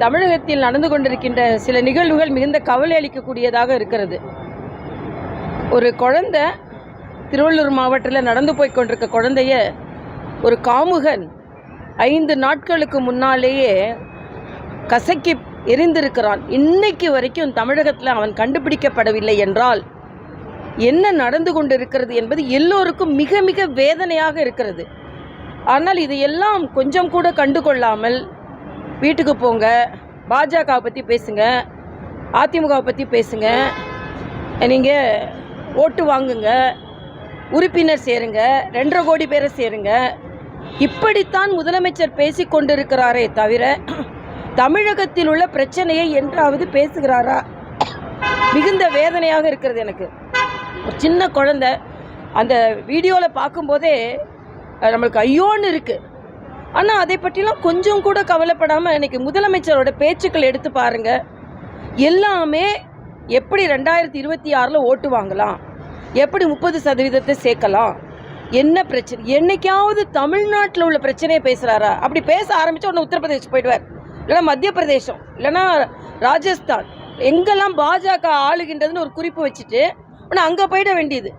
தமிழகத்தில் நடந்து கொண்டிருக்கின்ற சில நிகழ்வுகள் மிகுந்த கவலை அளிக்கக்கூடியதாக இருக்கிறது. ஒரு குழந்தை திருவள்ளூர் மாவட்டத்தில் நடந்து போய் கொண்டிருக்க குழந்தைய ஒரு காமுகன் 5 நாட்களுக்கு முன்னாலேயே கசக்கி எரிந்திருக்கிறான். இன்னைக்கு வரைக்கும் தமிழகத்தில் அவன் கண்டுபிடிக்கப்படவில்லை என்றால் என்ன நடந்து கொண்டிருக்கிறது என்பது எல்லோருக்கும் மிக மிக வேதனையாக இருக்கிறது. ஆனால் இதையெல்லாம் கொஞ்சம் கூட கண்டுகொள்ளாமல் வீட்டுக்கு போங்க, பாஜகவை பற்றி பேசுங்க, அதிமுகவை பற்றி பேசுங்க, நீங்கள் ஓட்டு வாங்குங்க, உறுப்பினர் சேருங்க, 2.5 கோடி பேரை சேருங்க, இப்படித்தான் முதலமைச்சர் பேசி கொண்டிருக்கிறாரே தவிர தமிழகத்தில் உள்ள பிரச்சனையை என்றாவது பேசுகிறாரா? மிகுந்த வேதனையாக இருக்கிறது எனக்கு. ஒரு சின்ன குழந்தை அந்த வீடியோவில் பார்க்கும்போதே நம்மளுக்கு ஐயோன்னு இருக்குது. ஆனால் அதை பற்றிலாம் கொஞ்சம் கூட கவலைப்படாமல் இன்றைக்கி முதலமைச்சரோட பேச்சுக்கள் எடுத்து பாருங்கள். எல்லாமே எப்படி 2026 ஓட்டு வாங்கலாம், எப்படி 30% சேர்க்கலாம், என்ன பிரச்சனை, என்னைக்காவது தமிழ்நாட்டில் உள்ள பிரச்சனையை பேசுகிறாரா? அப்படி பேச ஆரம்பித்தா உடனே உத்தரப்பிரதேசம் போயிடுவார், இல்லைனா மத்திய பிரதேசம், இல்லைனா ராஜஸ்தான், எங்கெல்லாம் பாஜக ஆளுகின்றதுன்னு ஒரு குறிப்பு வச்சுட்டு உடனே அங்கே போயிட வேண்டியது.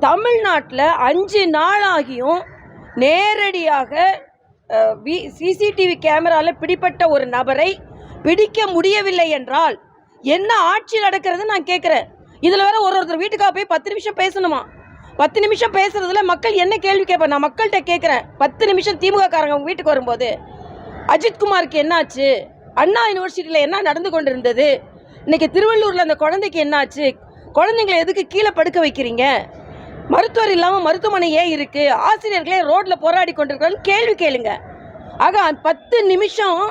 தமிழ்நாட்டில் 5 நாளாகியும் நேரடியாக சிசிடிவி கேமராவில் பிடிப்பட்ட ஒரு நபரை பிடிக்க முடியவில்லை என்றால் என்ன ஆட்சி நடக்கிறது நான் கேட்குறேன். இதில் வேற ஒருத்தர் வீட்டுக்காக போய் 10 நிமிஷம் பேசணுமா? 10 நிமிஷம் பேசுறதுல மக்கள் என்ன கேள்வி கேட்பேன்? நான் மக்கள்கிட்ட கேட்குறேன். 10 நிமிஷம் திமுக காரங்க அவங்க வீட்டுக்கு வரும்போது அஜித்குமாருக்கு என்னாச்சு, அண்ணா யூனிவர்சிட்டியில் என்ன நடந்து கொண்டிருந்தது, இன்னைக்கு திருவள்ளூரில் அந்த குழந்தைக்கு என்னாச்சு, குழந்தைங்களை எதுக்கு கீழே படுக்க வைக்கிறீங்க, மருத்துவர் இல்லாமல் மருத்துவமனை ஏன் இருக்குது, ஆசிரியர்களே ரோட்டில் போராடி கொண்டிருக்கிறான்னு கேள்வி கேளுங்க. ஆக 10 நிமிஷம்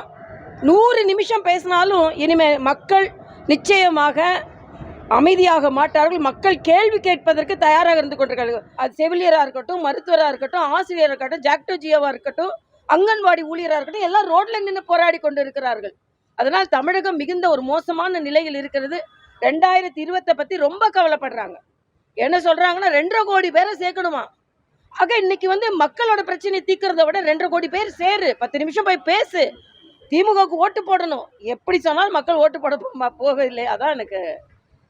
100 நிமிஷம் பேசினாலும் இனிமேல் மக்கள் நிச்சயமாக அமைதியாக மாட்டார்கள். மக்கள் கேள்வி கேட்பதற்கு தயாராக இருந்து கொண்டிருக்கிறார்கள். அது செவிலியராக இருக்கட்டும், மருத்துவராக இருக்கட்டும், ஆசிரியராக இருக்கட்டும், ஜாக்டோ ஜியோவாக இருக்கட்டும், அங்கன்வாடி ஊழியராக இருக்கட்டும், எல்லாம் ரோட்டில் நின்று போராடி கொண்டு இருக்கிறார்கள். அதனால் தமிழகம் மிகுந்த ஒரு மோசமான நிலையில் இருக்கிறது. 2020 பற்றி ரொம்ப கவலைப்படுறாங்க. என்ன சொல்கிறாங்கன்னா 2.5 கோடி பேரை சேர்க்கணுமா? ஆக இன்னைக்கு மக்களோட பிரச்சனையை தீர்க்கிறத விட 2.5 கோடி பேர் சேரு, 10 நிமிஷம் போய் பேசு, திமுகவுக்கு ஓட்டு போடணும். எப்படி சொன்னாலும் மக்கள் ஓட்டு போட போகவில்லை. அதான் எனக்கு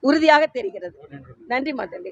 உறுதியாக தெரிகிறது. நன்றி மாதண்டி.